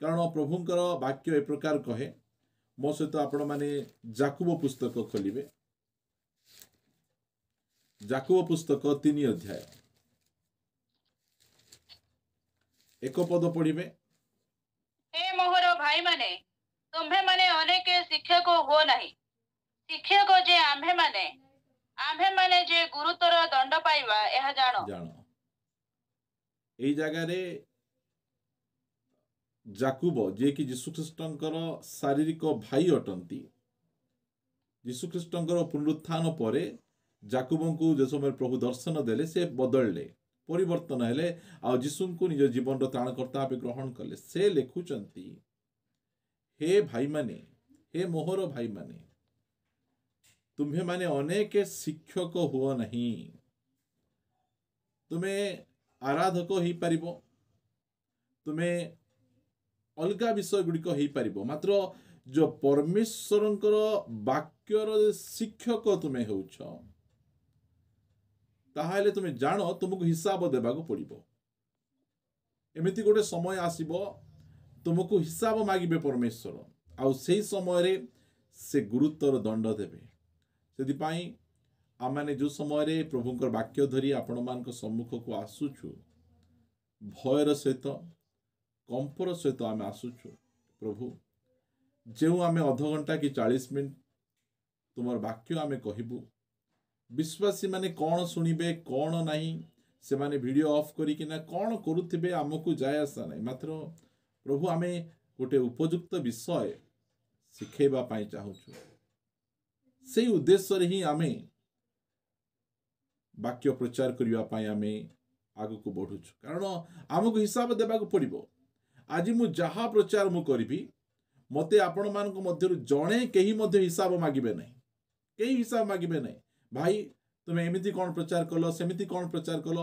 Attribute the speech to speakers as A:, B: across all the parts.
A: कारण प्रभुंकर वाक्य ए प्रकार कहे मो सहित आपण माने याकूब पुस्तक खोलिबे याकूब पुस्तक 3 अध्याय 1 पद पढ़िबे।
B: हे मोहर भाई माने तुम्हें माने अनेक शिक्षक हो नहीं शिक्षक जे आम्भे माने जे गुरुतर दंड पाइबा यह जानो
A: जानो एई जगह रे याकूब जे कि यीशु ख्रीष्टंकर शारीरिक भाई अटंती यीशुख्रीष्टर पुनरुत्थान पर याकूब को जो समय प्रभु दर्शन देले से बदलले परिवर्तन हेले आ यीशु को निज जीवन त्राणकर्ता भाव ग्रहण कले। से लिखुचंती हे भाई माने हे मोहर भाई माने तुम्हें माने अनेक शिक्षक हुआ नहीं तुम्हें आराधक हो पारिबो तुम्हें अलग विषय गुड़िक हो पारिबो मात्र जो परमेश्वरंकर वाक्यर शिक्षक तुम्हें होउछ ताहाले तुम्हें जानो तुमको हिसाब देबाको पड़िबो। एमिति गोटे समय आसीबो तुमको हिसाब मागिबे परमेश्वर आउ सेही समय रे से गुरुत्वर दंड देबे। सेति पई आमाने जो समय रे प्रभुंकर वाक्य धरी आपण मानक सम्मुख को आसुछु भयर सहित कंपर सहित आमे आसुछु प्रभु जो आमे आधा घंटा कि 40 मिनट तुमर वाक्य आमे कहिबु विश्वासी माने कौन शुणिबे कौन नहीं से माने वीडियो ऑफ करिकिना कौन करुथिबे आमको जाय आसा नहीं मात्र प्रभु आमे गोटे उपयुक्त विषय शिखेबा पाई चाहूछु से उद्देश्य रे ही आमे वाक्य प्रचार करिवा पाई आमे आगु को बढ़ुछु कारण आमको हिसाब देबाको पड़िबो। आज मु जहा प्रचार मु करिबी मते आपण मान को मध्य जणे केही मध्य हिसाब मागिबे नहीं केही हिसाब मागिबे नहीं भाई तुम्हें एमिति कौन प्रचार कल सेमिति कौन प्रचार कल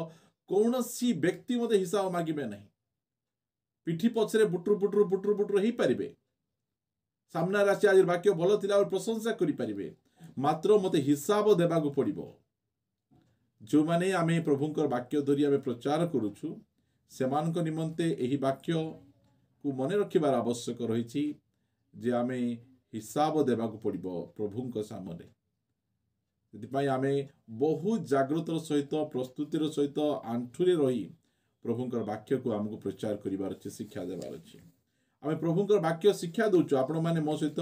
A: कौन सी व्यक्ति मते हिसाब मागिबे नहीं पिठी पछरे बुटुर बुटुर बुटुर बुटुर ही पारिबे सामना राशि आज वाक्य भल थिला और प्रशंसा करि पारिबे मात्र मते हिसाब देबाको पड़िबो। जो माने आमे प्रभुंकर वाक्य धरी आमे प्रचार करूछु सेमानक निमंते एही वाक्य को मने रखिबार आवश्यक रहिछि जे आमे हिसाब देबाको पड़िबो प्रभुंक सामने। सेतिपाई आमे बहुत जागृतर सहित प्रस्तुतिर सहित आंठुरे रही प्रभुंकर वाक्य को आमको प्रचार करिबार अछि शिक्षा देबार अछि। आमे प्रभुंकर वाक्य शिक्षा दोछु आपण माने मो सहित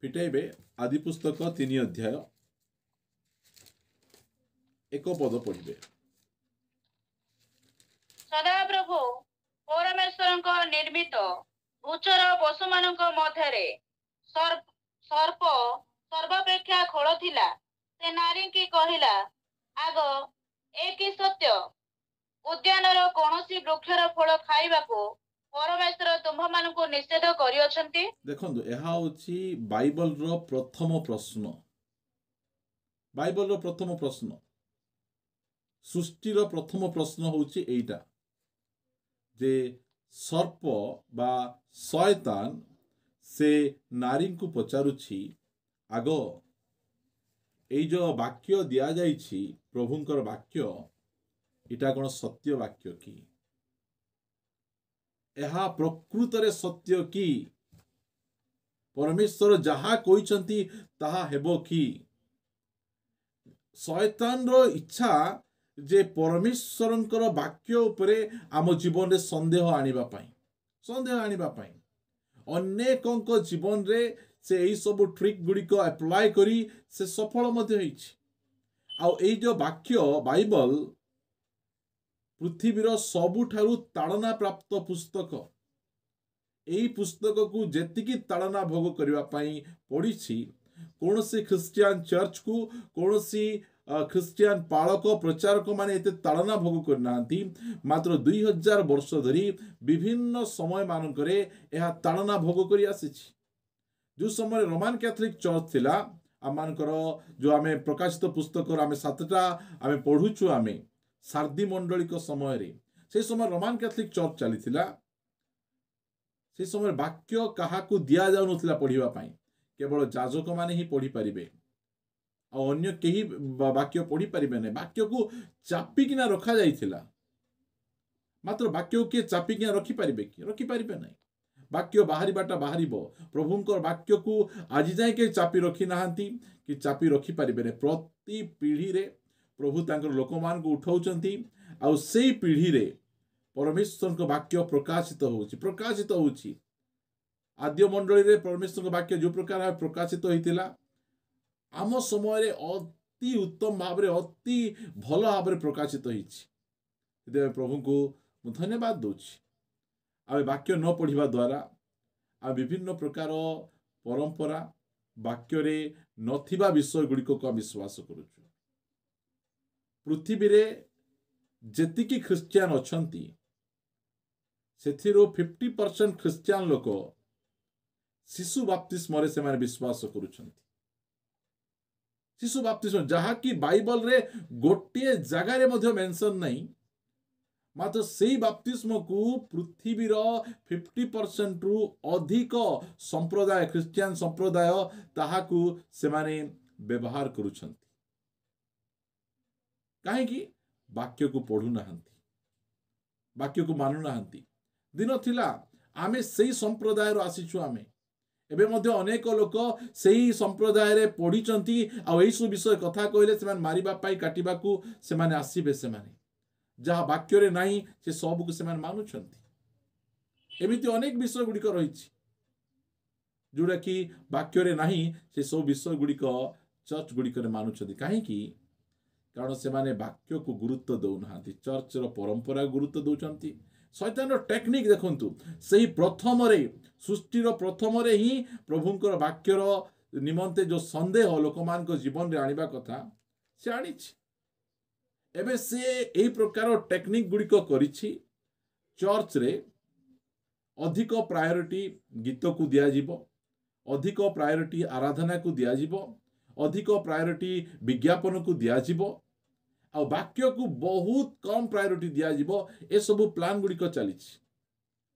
A: फिटाइबे आदि पुस्तक 3 अध्याय 1 पद पढ़िबे।
B: सदा प्रभु परमेश्वरଙ୍କ निर्मित उच्चर पशु मानक मध्यरे सर्प सर्वापेक्षा खोल थिला से नारी की कहिला आग एक सत्य उद्यानर कोनोसी वृक्षर फल खाइबाको परमेश्वर तुम मानकु निषेध करियछंती।
A: देखंतु एहा होछि बाइबल रो प्रथम प्रश्न बाइबल रो प्रथम प्रश्न सृष्टि रो प्रथम प्रश्न होछि एइटा जे सर्प बा शैतान से नारी को पचारुछि आगो एई जो वाक्य दिया जाइछि प्रभुंकर वाक्य इटा कोन सत्य वाक्य की एहा प्रकृत रे सत्य की परमेश्वर जहा कहिसंती ताहा हेबो की शैतान रो इच्छा जे परमेश्वरंकर वाक्य उपरे आम जीवन रे संदेह आनिबा पाई अनेक जीवन रे से यही सब ट्रिक गुड़ी को अप्लाई करी से सफल मध्य होइछि। आउ एई जो वाक्य बाइबल पृथ्वीर सबुठारु ताड़ना प्राप्त पुस्तक एई पुस्तक को जेतिकी ताड़ना भोग करिवा पाई पड़िछि कोनोसी ख्रिस्टियन चर्च को कोनोसी ख्रिस्टियन पालक प्रचारक माने एते ताड़ना भोग करनांती मात्र 2000 वर्ष धरी विभिन्न समय मानकरे एहा ताड़ना भोग करी आसीछि। जो समय रोमान कैथोलिक चर्च थिला आमानकर जो आमे प्रकाशित पुस्तक आमे 7टा आमे पढुछु आमे सार्दी मंडलिक समय रे से समय रोमान कैथोलिक चर्च चली थिला से समय वाक्य काहा को दिया जाउ नथिला पढिबा पाई केवल जाजक माने ही पढि परिबे आ अन्य केही वाक्य पढि परिबे नै वाक्य को चापी किना रखा जाइथिला मात्र वाक्य किए चापिक रखिपारे कि रखिपारे ना वाक्य बाहरटा बाहर प्रभुंर वाक्य को आज जाए के चापी रखी ना कि चापी रखिपारे प्रति पीढ़ी रे प्रभु तांकर लोक मान को उठाउचंती आउ सेई पीढ़ी रे परमेश्वर को वाक्य प्रकाशित होउची आद्य मंडली रे परमेश्वर को वाक्य जो प्रकार प्रकाशित होइतिला आम समय अति उत्तम भाव रे अति भल भाव रे प्रकाशित होइछि प्रभु को धन्यवाद दूची आ वाक्य न पढ़िबा द्वारा आ विभिन्न प्रकार परंपरा वाक्य रे नथिबा विषय गुड़िक को विश्वास करूछु पृथ्वी रे जेतिकी ख्रिस्टियन अछंती सेथिरो 50% ख्रिस्टियन लोक शिशु बाप्तिस्म से माने विश्वास करूछंती शिशु बाप्तिस्म जहा कि बाइबल रे गोटे जगह रे मध्य मेंशन नहीं मात्र सेई बाप्तिस्म को पृथ्वी रो 50% रु अधिक संप्रदाय ख्रिस्टियन संप्रदाय ताहाकू से माने व्यवहार करूछंती काहे कि वाक्य को पढ़ु नाहंती वाक्य को मानु नाहंती दिन थिला आमे सेई संप्रदाय रो आसीछु आमे एबे मध्य अनेक लोक सेई संप्रदाय रे पढ़िचंती आ एई सब विषय कथा कहले से मारिबा पाई काटिबा को से माने आसीबे से माने जहाँ वाक्य रे नहीं से सब को से मानुछंती एमिति अनेक विषय गुड़िक रही जोड़ा कि वाक्य रे नहीं से सब विषय गुड़िक चर्च गुड़िक मानुछंती काहे कि कारण से माने वाक्य को गुरुत्व दौना चर्च रो परंपरा गुरुत्व दौचंती शैतान रो टेक्निक देखंतु सही प्रथम रे सृष्टि रो प्रथम रे ही प्रभुंकर वाक्य रो निमंते जो संदेह लोक मान को जीवन रे आनिबा कथा से आनिछि एबे से एई प्रकार टेक्निक गुड़िक करिछि चर्च रे अधिक प्रायोरिटी गीत को दिया जिवो अधिक प्रायोरिटी आराधना को दिया जिवो अधिक प्रायोरिटी विज्ञापन को दिया जिवो आ वाक्य को बहुत कम प्रायोरिटी दिया जिवो ए सब प्लान गुड़िक चली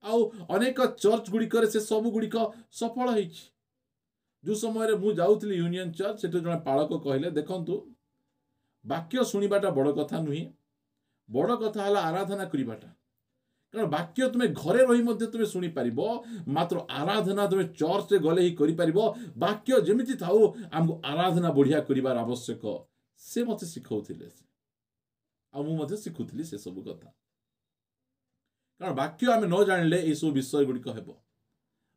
A: आउ अनेक चर्च गुड़िक से सब गुड़िक सफल होइछि जो समय मु जाउथली यूनियन चर्च सेठ जने पालक कहले देखंतु वाक्य शुणिबाटा बड़ कथा नुहे बड़ कथा हला आराधना करिबाटा कारण वाक्य तुमे घरे रही मध्य तुमे शुणी पारिबो मात्र आराधना तुमे चर्च रे गले ही करि पारिबो वाक्य जेमिति थाउ हमको आराधना बढ़िया करिबार आवश्यक से मते सिखौथिले आ मु मते सिखुथली से सब कथा कारण वाक्य आमे न जानले ए सब विषय गुड़िक हेबो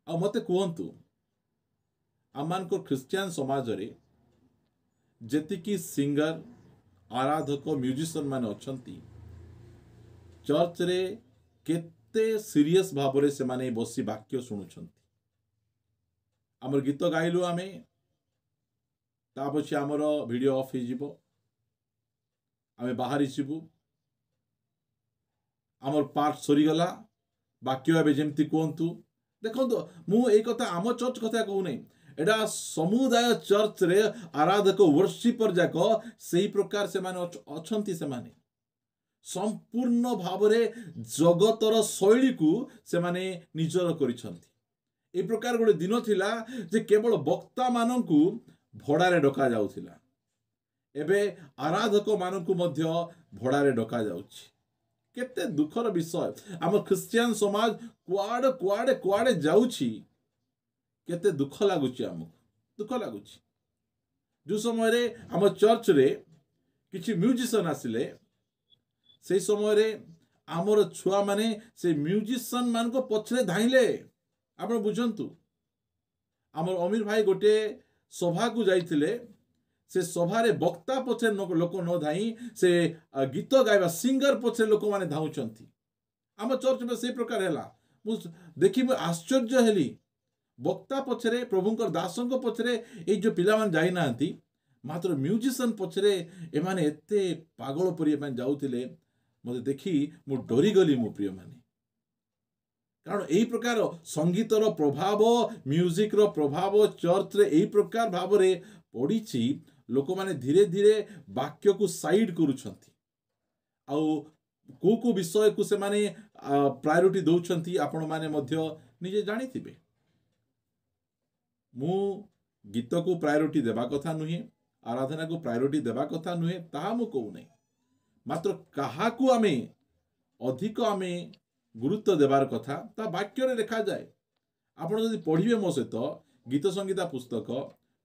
A: आ मते कहंतु आमान को क्रिश्चियन समाज रे जेतिकी सिंगर आराधक म्यूजिशियन माने अछंती चर्च रे केते सीरियस भाबरे से माने बसी वाक्य सुनुछंती हमर गीत गाइलु आमे ता पछी हमर वीडियो ऑफ ही जिवो आमे बाहर छिबु हमर पार्ट सरी गला वाक्य एबे जेमती कोंतु देखंतु मु ए कथा आम चर्च कथा कहू नै एडा समुदाय चर्च रे आराधक वर्शिपर जाक सही प्रकार से माने अछंती से माने संपूर्ण भाव रे जगतर शैली को से माने निजर करिसंती ए प्रकार गोटे दिन थिला जे केवल वक्ता माननकु भड़ा रे डका जाउथिला एबे आराधक माननकु मध्य भड़ा रे डका जाउछि केते दुखर विषय हम क्रिश्चियन समाज कुआडे कुआडे कुआडे जाउछि केते दुख लागुछि हमको दुख लागुछि जो समय रे हम चर्च रे किछि म्यूजिशियन आसिले से समय रे आमर छुआ माने से म्यूजिशियन मान को पछरे धाइले आपण बुझंतु आमर अमीर भाई गोटे सभा को जाइथिले से सभा रे वक्ता पछरे लोक न धाई से गीत गाइबा सिंगर पछरे लोक माने धाउचंती आम चर्च में से प्रकार हैला मु देखि मु आश्चर्य हेली वक्ता पछरे प्रभुंकर दासंक पछरे ए जो पिला मान जाई नांती मात्र म्यूजिशियन पछरे ए माने एते पागल परि एमान जाउथिले मते देखि मु डरी गली मु प्रिय माने कारण एई प्रकार संगीतर प्रभाव म्यूजिक रो प्रभाव चर्च रे एई प्रकार भाव रे पड़ीछि लोक माने धीरे धीरे वाक्य को साइड करूछंती आउ को विषय को से माने प्रायोरिटी दउछंती आपण माने मध्य निजे जानिथिबे मु गीत को प्रायोरिटी देबा कथा नुहे आराधना को प्रायोरिटी देबा कथा नुहे ताहा मु कहू नै मात्र कहा को आमे अधिक आम गुरुत्व देवार कथा ता वाक्य लिखा जाए। आप जदि पढ़े मो सहित गीत संगीता पुस्तक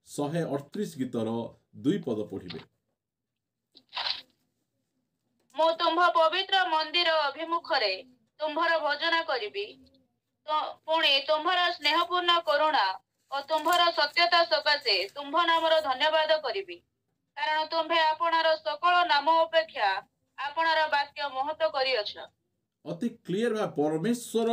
A: 138 गीतर 2 पद पढ़े।
B: मु तुम्भ पवित्र मंदिर अभिमुखरे तुम्भर भजना करिबी, तो पुणी तुम्भर स्नेहपूर्ण करुणा और तुम्भर सत्यता सकाशे तुम्भ नामर धन्यवाद करिबी, कारण तुम्भे आपणार सकल नाम अपेक्षा आपणार वाक्य महत्व करिअछ।
A: अति क्लियर भाव परमेश्वर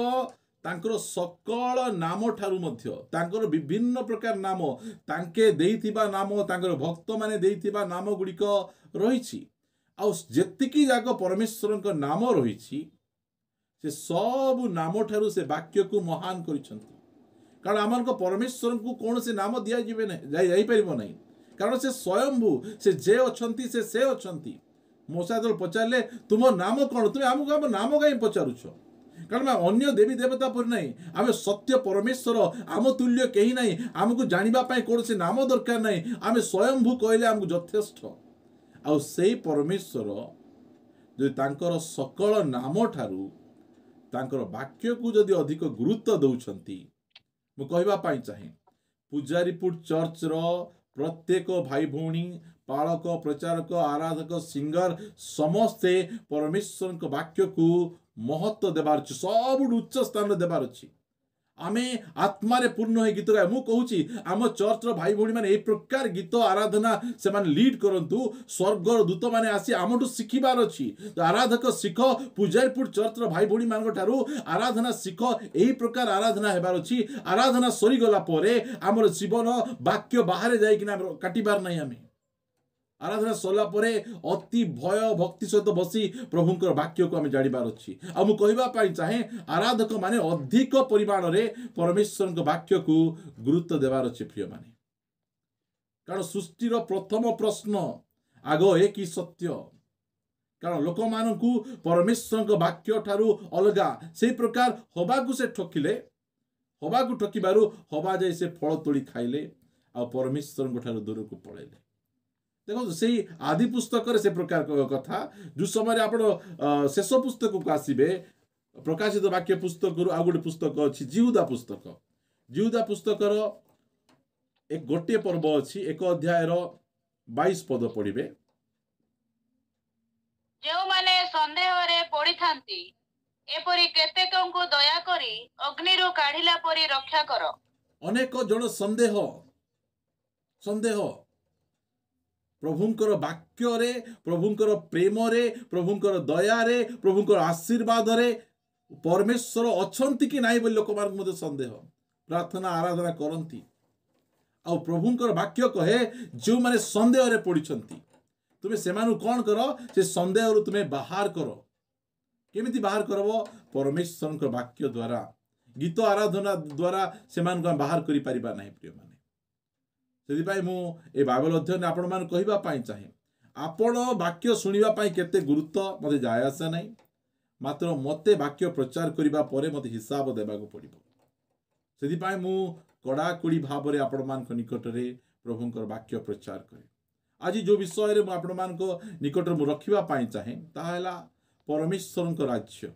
A: तांकर सकल नाम ठारू मध्य तांकर विभिन्न प्रकार नाम तांके देइथिबा नाम तांकर भक्त माने देइथिबा नाम गुड़िक रही आ जेतिकी जाक परमेश्वर नाम रही से सब नाम ठारू से वाक्य को महान करिसंती। कारण आमन को परमेश्वर को कौन से नाम दिया जिवे नहीं जाई परिबो नहीं, कारण से स्वयंभू से जे अछंती से अछंती। मूसा जो पचारे तुम नाम कौन, तुम आमको आम नाम कहीं पचारुछ, कारण अन्य देवी देवता पर नहीं, आम सत्य परमेश्वर आम तुल्य कहीं नहीं, आमको जानापी कौन से नाम दरकार नहीं, आम स्वयंभू कहले आमको यथेष्ट। आउ से परमेश्वर जो तांकर सकल नाम ठारू तांकर वाक्य को जदि अधिक गुरुत्व दौरान मु कहवाई चाहे पूजारीपुर चर्च रो प्रत्येक भाई भौणी पालक प्रचारक आराधक सिंगर समस्ते परमेश्वर वाक्य को महत्व देवार अच्छे, सब उच्च स्थान देवार अच्छी। आमे आत्मारे पूर्ण हो गीत गाए। मु कहूची आम चर्च रो भाई भौणी माने ए प्रकार गीत आराधना से माने लीड करंतु, स्वर्गर दूत माने आसी आमठु शिखिबार अछि। आराधक शिख, पूजारीपुर चर्च रो भाई भौणी मान ठारू आराधना शिख, एही प्रकार आराधना हेबार अछि। आराधना सरी गला परे हमर जीवन वाक्य बाहर जाई किना काटिबार नाही। आमे आराधना सरला परे अति भय भक्ति सहित बसी प्रभुंकर वाक्य को आम जानिबार अच्छी। आ मु कहवाई चाहे आराधक माने अधिक परिमाण रे परमेश्वर वाक्य को गुरुत्व देवार अच्छे प्रिय माने, कारण सृष्टिर प्रथम प्रश्न आग एक ही सत्य, कारण लोक मान परमेश्वर वाक्य ठारू अलगा से प्रकार हवाकू से ठकिले, हवाकू ठकिबारु हवा जाई से फल तोड़ी खाइले आ परमेश्वर ठारू दूर को पळेले। देखो से आदि पुस्तक से प्रकार कथा जो समय आप शेष पुस्तक को आसबे प्रकाशित वाक्य पुस्तक आ गोटे पुस्तक अच्छी जिहुदा पुस्तक। जिहुदा पुस्तक एक गोटे पर्व अच्छी, एक अध्याय 22 पद पढ़िबे।
B: जो माने संदेह रे पड़ी थांती एपरी केतेकंकु दया करी अग्निरु काढिला परी रक्षा कर।
A: अनेक जन संदेह संदेह प्रभुंकर वाक्य रे, प्रभुंकर प्रेम रे, प्रभुंकर दया रे, प्रभुंकर आशीर्वाद रे परमेश्वर अछंती कि नाही बोली लोक मान मते संदेह प्रार्थना आराधना करंती। आ प्रभुंकर वाक्य कहे जो माने संदेह रे पड़िछंती तुमे सेमानु कोन करो, से संदेह रु तुमे बाहर करो। केमिति बाहर करबो? परमेश्वर वाक्य द्वारा, गीत आराधना द्वारा सेमानु बाहर करि परिबा नाही प्रिय माने। से मु ए बाइबल अध्ययन आपण मान कहबा पाई चाहे आपण वाक्य सुनिबा पाई केते गुरुत्व मते जाय आसे नाही, मात्र मते वाक्य प्रचार करिबा परे मते हिसाब देबा को पड़िबो। सेदि पाई मु कड़ाकड़ी भाव रे आपण मान को निकट रे प्रभुंकर वाक्य प्रचार करे। आज जो विषय रे मु आपण मान को निकट रे मु रखिबा पाई चाहे ताहला परमेश्वर राज्य।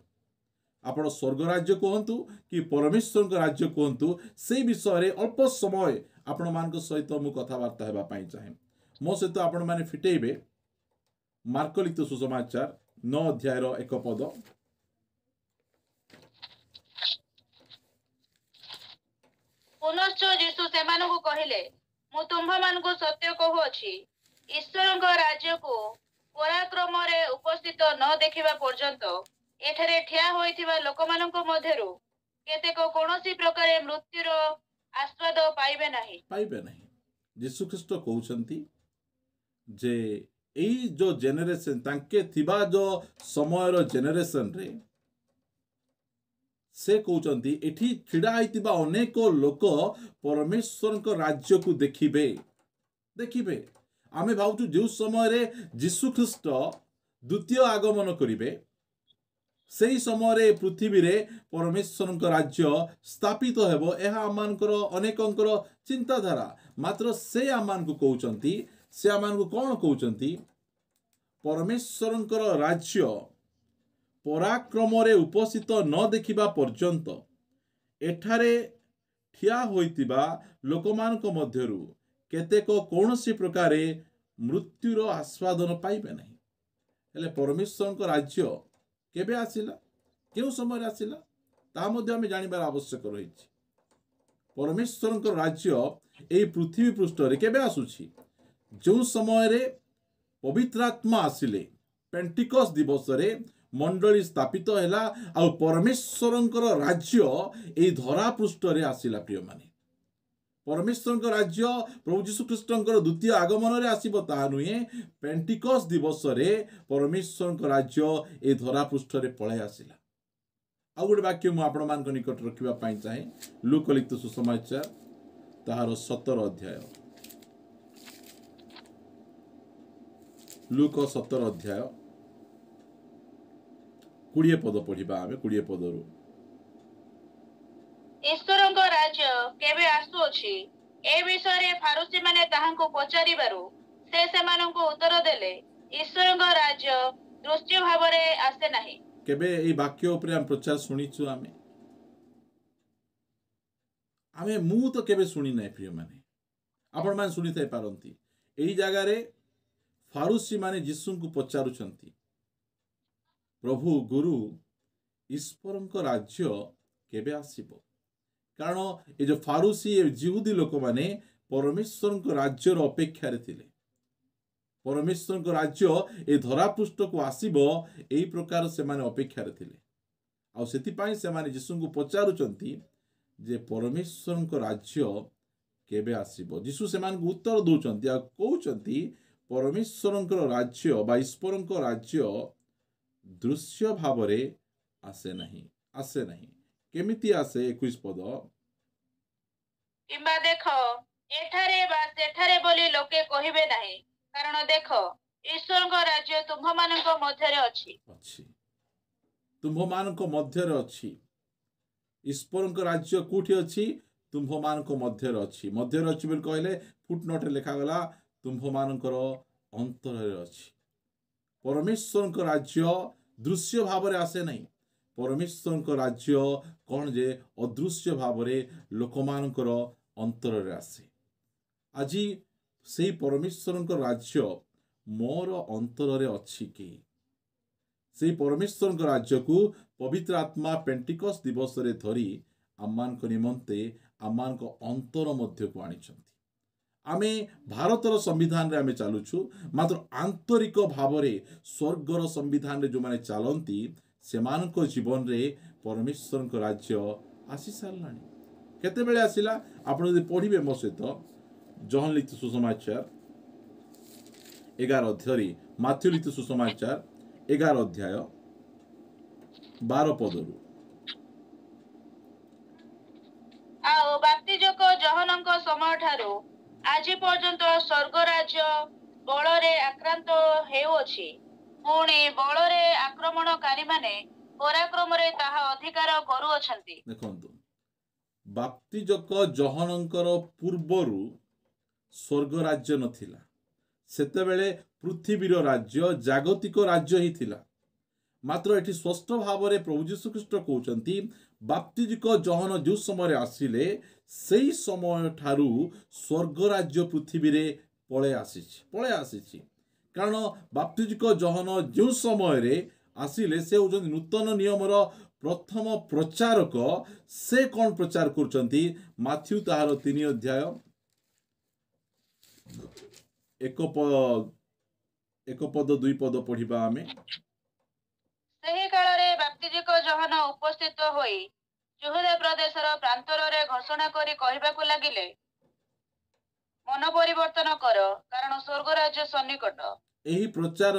A: आपण स्वर्ग राज्य कहंतु कि परमेश्वर राज्य कहंतु, से विषय रे अल्प समय आपण मान सहित मु कथबार्ता हेबा पाई चाहे। मो सहित आपण माने फिटेइबे मार्क लिखित सुसमाचार 9 अध्याय 1 पद।
B: पुनश्च यीशु सेमानकु कहिले, मु तुम्भ मानकु सत्य कहू अछि, ईश्वरक राज्य को पराक्रम रे उपस्थित न देखिबा पर्यंत एठारे ठिया होइथिबा लोकमानक मध्यरु केतेक कोनोसी प्रकारे मृत्युर आस्वाद पाइबे नहीं।
A: यीशु ख्रीष्ट कहउछंती जे एई जो जेनेरेशन तांके थिबा जो समय रो जेनेरेशन रे से कहउछंती एठी छिड़ा आइतिबा अनेक लोक परमेश्वर को राज्य को देखिबे। आमे भावछु जो समय रे यीशु ख्रीष्ट द्वितीय आगमन करिवे सेही समय पृथ्वी रे परमेश्वर राज्य स्थापित हेबो। एहा आमानकर अनेकंकर चिंताधारा, मात्र से आमान को कहउचंती, से आमान को कोन कहउचंती? परमेश्वर राज्य ପରାକ୍ରମରେ ଉପସ୍ଥିତ ନ ଦେଖିବା ପର୍ଯ୍ୟନ୍ତ ଏଠାରେ ଠିଆ ହୋଇଥିବା ଲୋକମାନଙ୍କ ମଧ୍ୟରୁ କେତେକ କୌଣସି ପ୍ରକାରେ ମୃତ୍ୟୁର ଆସ୍ୱାଦନ ପାଇବେ ନାହିଁ। ହେଲେ ପରମେଶ୍ୱରଙ୍କ ରାଜ୍ୟ କେବେ ଆସିଲା, କେଉଁ ସମୟରେ ଆସିଲା, ତାହା ମଧ୍ୟ ଆମେ ଜାଣିବାର ଆବଶ୍ୟକ ରହିଛି। ପରମେଶ୍ୱରଙ୍କ ରାଜ୍ୟ ଏହି ପୃଥିବୀ ପୃଷ୍ଠରେ କେବେ ଆସୁଛି? ଯେଉଁ ସମୟରେ ପବିତ୍ର ଆତ୍ମା ଆସିଲେ, ପେଣ୍ଟିକସ୍ ଦିବସରେ ମଣ୍ଡଳୀ ସ୍ଥାପିତ ହେଲା ଆଉ ପରମେଶ୍ୱରଙ୍କର ରାଜ୍ୟ ଏହି ଧରା ପୃଷ୍ଠରେ ଆସିଲା। ପ୍ରିୟମାନେ, ପରମେଶ୍ୱରଙ୍କ ରାଜ୍ୟ ପ୍ରଭୁ ଯୀଶୁ ଖ୍ରୀଷ୍ଟଙ୍କର ଦ୍ୱିତୀୟ ଆଗମନରେ ଆସିବ ତାହା ନୁହେଁ, ପେଣ୍ଟିକସ୍ ଦିବସରେ ପରମେଶ୍ୱରଙ୍କ ରାଜ୍ୟ ଏହି ଧରା ପୃଷ୍ଠରେ ପଳାଇ ଆସିଲା। ଆଉ ଗୋଟେ ବାକ୍ୟ ମୁଁ ଆପଣମାନଙ୍କ ନିକଟରେ ରଖିବା ପାଇଁ ଚାହେଁ, ଲୁକ ଲିଖିତ ସୁସମାଚାର ତାହାର 17 ଅଧ୍ୟାୟ। ଲୁକ 17 ଅଧ୍ୟାୟ 20 ପଦ ପଢିବା ଆମେ। 20 ପଦରୁ
B: ଈଶ୍ୱରଙ୍କ ରାଜ୍ୟ କେବେ ଆସୁଅଛି ଏ ବିଷୟରେ ଫାରୁସୀ ମାନେ ତାହାଙ୍କୁ ପଚାରିବାରୁ ସେ ସେମାନଙ୍କୁ ଉତ୍ତର ଦେଲେ, ଈଶ୍ୱରଙ୍କ ରାଜ୍ୟ ଦୃଶ୍ୟ ଭାବରେ ଆସେ ନାହିଁ।
A: କେବେ ଏହି ବାକ୍ୟ ଉପରେ ଆମେ ପ୍ରଚାର ଶୁଣିଛୁ? ମୁଁ ତ କେବେ ଶୁଣି ନାହିଁ। ପ୍ରିୟମାନେ, ଆପଣମାନେ ଶୁଣିଥାଇ ପାରନ୍ତି। ଏହି ଜାଗାରେ ଫାରୁସୀ ମାନେ ଯୀଶୁଙ୍କୁ ପଚାରୁଛନ୍ତି, ପ୍ରଭୁ, ଗୁରୁ, ଈଶ୍ୱରଙ୍କ ରାଜ୍ୟ କେବେ ଆସିବ? କାରଣ ଏ ଯେଉଁ ଫାରୁସୀ ଜିହୁଦୀ ଲୋକମାନେ ପରମେଶ୍ୱରଙ୍କ ରାଜ୍ୟର ଅପେକ୍ଷାରେ ଥିଲେ। ପରମେଶ୍ୱରଙ୍କ ରାଜ୍ୟ ଏ ଧରାପୃଷ୍ଠକୁ ଆସିବ, ଏହି ପ୍ରକାର ସେମାନେ ଅପେକ୍ଷାରେ ଥିଲେ। ଆଉ ସେଥିପାଇଁ ସେମାନେ ଯୀଶୁଙ୍କୁ ପଚାରୁଛନ୍ତି ଯେ ପରମେଶ୍ୱରଙ୍କ ରାଜ୍ୟ କେବେ ଆସିବ? ଯୀଶୁ ସେମାନଙ୍କୁ ଉତ୍ତର ଦେଉଛନ୍ତି ଆଉ କହୁଛନ୍ତି, ପରମେଶ୍ୱରଙ୍କର ରାଜ୍ୟ ବା ଈଶ୍ୱରଙ୍କ ରାଜ୍ୟ ଦୃଶ୍ୟ ଭାବରେ ଆସେ ନାହିଁ। କେମିତି ଆସେ? 21 ପଦ,
B: କିମ୍ବା ଦେଖ ଏଠାରେ ବା ସେଠାରେ ବୋଲି ଲୋକେ କହିବେ ନାହିଁ, କାରଣ ଦେଖ ଈଶ୍ୱରଙ୍କ ରାଜ୍ୟ ତୁମ୍ଭମାନଙ୍କ ମଧ୍ୟରେ ଅଛି।
A: ତୁମ୍ଭମାନଙ୍କ ମଧ୍ୟରେ ଅଛି। ଈଶ୍ୱରଙ୍କ ରାଜ୍ୟ କୋଉଠି ଅଛି? ତୁମ୍ଭମାନଙ୍କ ମଧ୍ୟରେ ଅଛି। ମଧ୍ୟରେ ଅଛି ବୋଲି କହିଲେ ଫୁଟନୋଟରେ ଲେଖାଗଲା ତୁମ୍ଭମାନଙ୍କର ଅନ୍ତରରେ ଅଛି। ପରମେଶ୍ୱରଙ୍କ ରାଜ୍ୟ ଦୃଶ୍ୟ ଭାବରେ ଆସେ ନାହିଁ। ପରମେଶ୍ୱରଙ୍କ ରାଜ୍ୟ କ'ଣ ଯେ ଅଦୃଶ୍ୟ ଭାବରେ ଲୋକମାନଙ୍କର ଅନ୍ତରରେ ଆସେ। ଆଜି ସେହି ପରମେଶ୍ୱରଙ୍କ ରାଜ୍ୟ ମୋର ଅନ୍ତରରେ ଅଛି କି? ସେହି ପରମେଶ୍ୱରଙ୍କ ରାଜ୍ୟକୁ ପବିତ୍ର ଆତ୍ମା ପେଣ୍ଟିକସ୍ ଦିବସରେ ଧରି ଆମମାନଙ୍କ ନିମନ୍ତେ ଆମମାନଙ୍କ ଅନ୍ତର ମଧ୍ୟକୁ ଆଣିଛନ୍ତି। ଆମେ ଭାରତର ସମ୍ବିଧାନରେ ଆମେ ଚାଲୁଛୁ, ମାତ୍ର ଆନ୍ତରିକ ଭାବରେ ସ୍ୱର୍ଗର ସମ୍ବିଧାନରେ ଯେଉଁମାନେ ଚାଲନ୍ତି ସେମାନଙ୍କ ଜୀବନରେ ପରମେଶ୍ୱରଙ୍କ ରାଜ୍ୟ ଆସି ସାରିଲାଣି। କେତେବେଳେ ଆସିଲା? ଆପଣ ଯଦି ପଢ଼ିବେ ମୋ ସହିତ ଜହନ ଲିଖିତ ସୁସମାଚାର 11 ଅଧ୍ୟାୟରେ, ମାଥ୍ୟୁ ଲିଖିତ ସୁସମାଚାର 11 ଅଧ୍ୟାୟ 12 ପଦରୁ,
B: ଆଉ ବାପ୍ତିଜକ ଯୋହନଙ୍କ ସମୟ ଠାରୁ ଆଜି ପର୍ଯ୍ୟନ୍ତ ସ୍ୱର୍ଗ ରାଜ୍ୟ ବଳରେ ଆକ୍ରାନ୍ତ ହେଉଅଛି। ପୁଣି ବଳରେ ଆକ୍ରମଣକାରୀମାନେ ପରାକ୍ରମରେ ତାହା ଅଧିକାର କରୁଅଛନ୍ତି।
A: ଦେଖନ୍ତୁ, ବାପ୍ତିଜକ ଯୋହନଙ୍କର ପୂର୍ବରୁ ସ୍ୱର୍ଗ ରାଜ୍ୟ ନଥିଲା। ସେତେବେଳେ ପୃଥିବୀର ରାଜ୍ୟ ଜାଗତିକ ରାଜ୍ୟ ହିଁ ଥିଲା। ମାତ୍ର ଏଠି ସ୍ପଷ୍ଟ ଭାବରେ ପ୍ରଭୁ ଯୀଶୁ ଖ୍ରୀଷ୍ଟ କହୁଛନ୍ତି, ବାପ୍ତିଜକ ଯୋହନ ଯେଉଁ ସମୟରେ ଆସିଲେ ସେହି ସମୟ ଠାରୁ ସ୍ୱର୍ଗ ରାଜ୍ୟ ପୃଥିବୀରେ ପଳେଇ ଆସିଛି। କାରଣ ବାପ୍ତିଜକ ଯୋହନ ଯେଉଁ ସମୟରେ ଆସିଲେ ସେ ହେଉଛନ୍ତି ନୂତନ ନିୟମର ପ୍ରଥମ ପ୍ରଚାରକ। ସେ କ'ଣ ପ୍ରଚାର କରୁଛନ୍ତି? ମାଥ୍ୟୁ ତାହାର 3 ଅଧ୍ୟାୟ 1 ପଦ 2 ପଦ ପଢିବା ଆମେ।
B: ସେହି କାଳରେ ବାପ୍ତିଜକ ଯୋହନ ଉପସ୍ଥିତ ହୋଇ ଯହୂଦା ପ୍ରଦେଶର ପ୍ରାନ୍ତରରେ ଘୋଷଣା କରି କହିବାକୁ ଲାଗିଲେ, ମନ ପରିବର୍ତ୍ତନ କର, କାରଣ ସ୍ୱର୍ଗ ରାଜ୍ୟ ସନ୍ନିକଟ।
A: ଏହି ପ୍ରଚାର